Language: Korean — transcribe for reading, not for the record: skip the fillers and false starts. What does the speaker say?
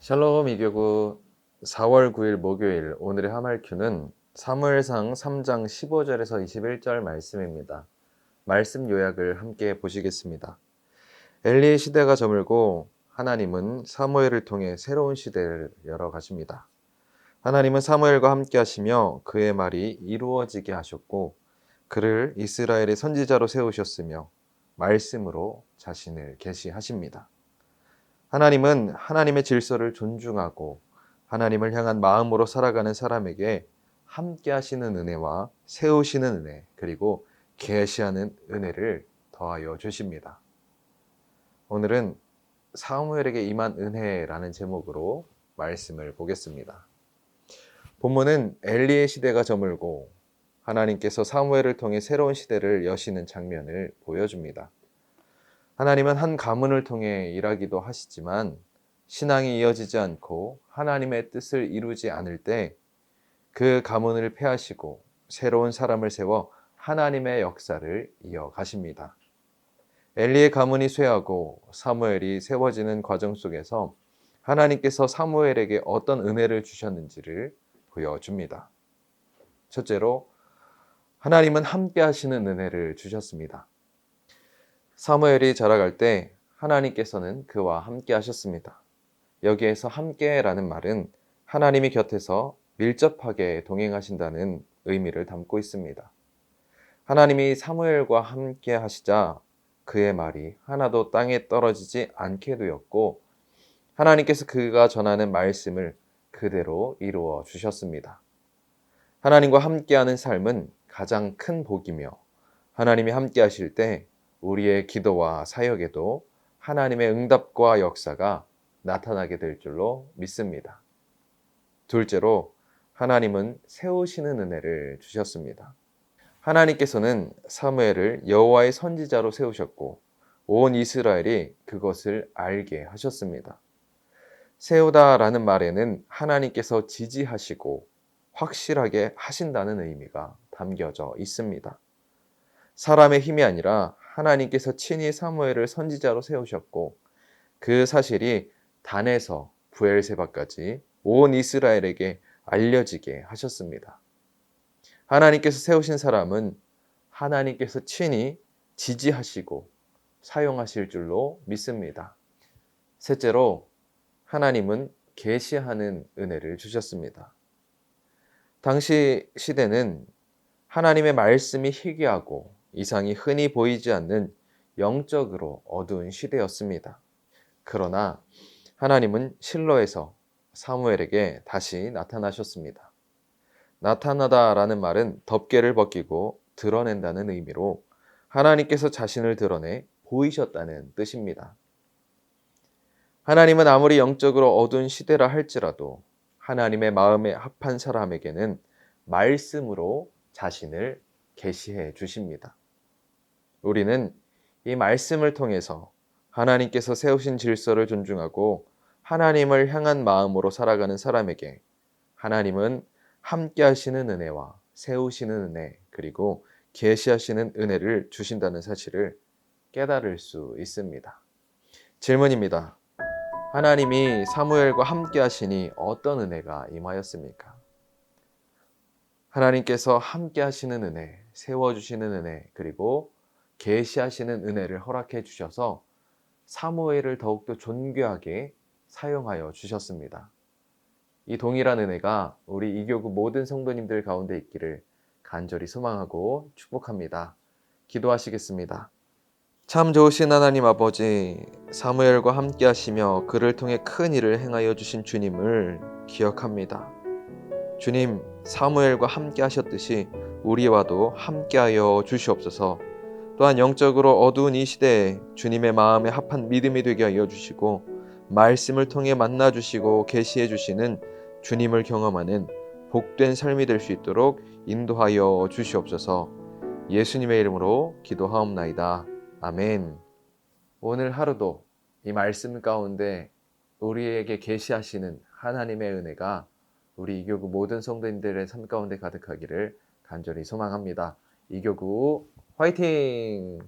샬롬 이교구 4월 9일 목요일 오늘의 하말큐는 사무엘상 3장 15절에서 21절 말씀입니다. 말씀 요약을 함께 보시겠습니다. 엘리의 시대가 저물고 하나님은 사무엘을 통해 새로운 시대를 열어가십니다. 하나님은 사무엘과 함께 하시며 그의 말이 이루어지게 하셨고 그를 이스라엘의 선지자로 세우셨으며 말씀으로 자신을 계시하십니다. 하나님은 하나님의 질서를 존중하고 하나님을 향한 마음으로 살아가는 사람에게 함께 하시는 은혜와 세우시는 은혜 그리고 계시하는 은혜를 더하여 주십니다. 오늘은 사무엘에게 임한 은혜라는 제목으로 말씀을 보겠습니다. 본문은 엘리의 시대가 저물고 하나님께서 사무엘을 통해 새로운 시대를 여시는 장면을 보여줍니다. 하나님은 한 가문을 통해 일하기도 하시지만 신앙이 이어지지 않고 하나님의 뜻을 이루지 않을 때 그 가문을 폐하시고 새로운 사람을 세워 하나님의 역사를 이어가십니다. 엘리의 가문이 쇠하고 사무엘이 세워지는 과정 속에서 하나님께서 사무엘에게 어떤 은혜를 주셨는지를 보여줍니다. 첫째로 하나님은 함께 하시는 은혜를 주셨습니다. 사무엘이 자라갈 때 하나님께서는 그와 함께 하셨습니다. 여기에서 함께라는 말은 하나님이 곁에서 밀접하게 동행하신다는 의미를 담고 있습니다. 하나님이 사무엘과 함께 하시자 그의 말이 하나도 땅에 떨어지지 않게 되었고 하나님께서 그가 전하는 말씀을 그대로 이루어 주셨습니다. 하나님과 함께하는 삶은 가장 큰 복이며 하나님이 함께 하실 때 우리의 기도와 사역에도 하나님의 응답과 역사가 나타나게 될 줄로 믿습니다. 둘째로 하나님은 세우시는 은혜를 주셨습니다. 하나님께서는 사무엘을 여호와의 선지자로 세우셨고 온 이스라엘이 그것을 알게 하셨습니다. 세우다라는 말에는 하나님께서 지지하시고 확실하게 하신다는 의미가 담겨져 있습니다. 사람의 힘이 아니라 하나님께서 친히 사무엘을 선지자로 세우셨고 그 사실이 단에서 브엘세바까지 온 이스라엘에게 알려지게 하셨습니다. 하나님께서 세우신 사람은 하나님께서 친히 지지하시고 사용하실 줄로 믿습니다. 셋째로 하나님은 계시하는 은혜를 주셨습니다. 당시 시대는 하나님의 말씀이 희귀하고 이상이 흔히 보이지 않는 영적으로 어두운 시대였습니다. 그러나 하나님은 실로에서 사무엘에게 다시 나타나셨습니다. 나타나다라는 말은 덮개를 벗기고 드러낸다는 의미로 하나님께서 자신을 드러내 보이셨다는 뜻입니다. 하나님은 아무리 영적으로 어두운 시대라 할지라도 하나님의 마음에 합한 사람에게는 말씀으로 자신을 계시해 주십니다. 우리는 이 말씀을 통해서 하나님께서 세우신 질서를 존중하고 하나님을 향한 마음으로 살아가는 사람에게 하나님은 함께 하시는 은혜와 세우시는 은혜 그리고 계시하시는 은혜를 주신다는 사실을 깨달을 수 있습니다. 질문입니다. 하나님이 사무엘과 함께 하시니 어떤 은혜가 임하였습니까? 하나님께서 함께 하시는 은혜, 세워주시는 은혜, 그리고 계시하시는 은혜를 허락해 주셔서 사무엘을 더욱더 존귀하게 사용하여 주셨습니다. 이 동일한 은혜가 우리 이교구 모든 성도님들 가운데 있기를 간절히 소망하고 축복합니다. 기도하시겠습니다. 참 좋으신 하나님 아버지, 사무엘과 함께 하시며 그를 통해 큰 일을 행하여 주신 주님을 기억합니다. 주님, 사무엘과 함께 하셨듯이 우리와도 함께하여 주시옵소서. 또한 영적으로 어두운 이 시대에 주님의 마음에 합한 믿음이 되게 하여 주시고 말씀을 통해 만나 주시고 계시해 주시는 주님을 경험하는 복된 삶이 될 수 있도록 인도하여 주시옵소서. 예수님의 이름으로 기도하옵나이다. 아멘. 오늘 하루도 이 말씀 가운데 우리에게 계시하시는 하나님의 은혜가 우리 이교구 모든 성도님들의 삶 가운데 가득하기를 간절히 소망합니다. 이교구 화이팅!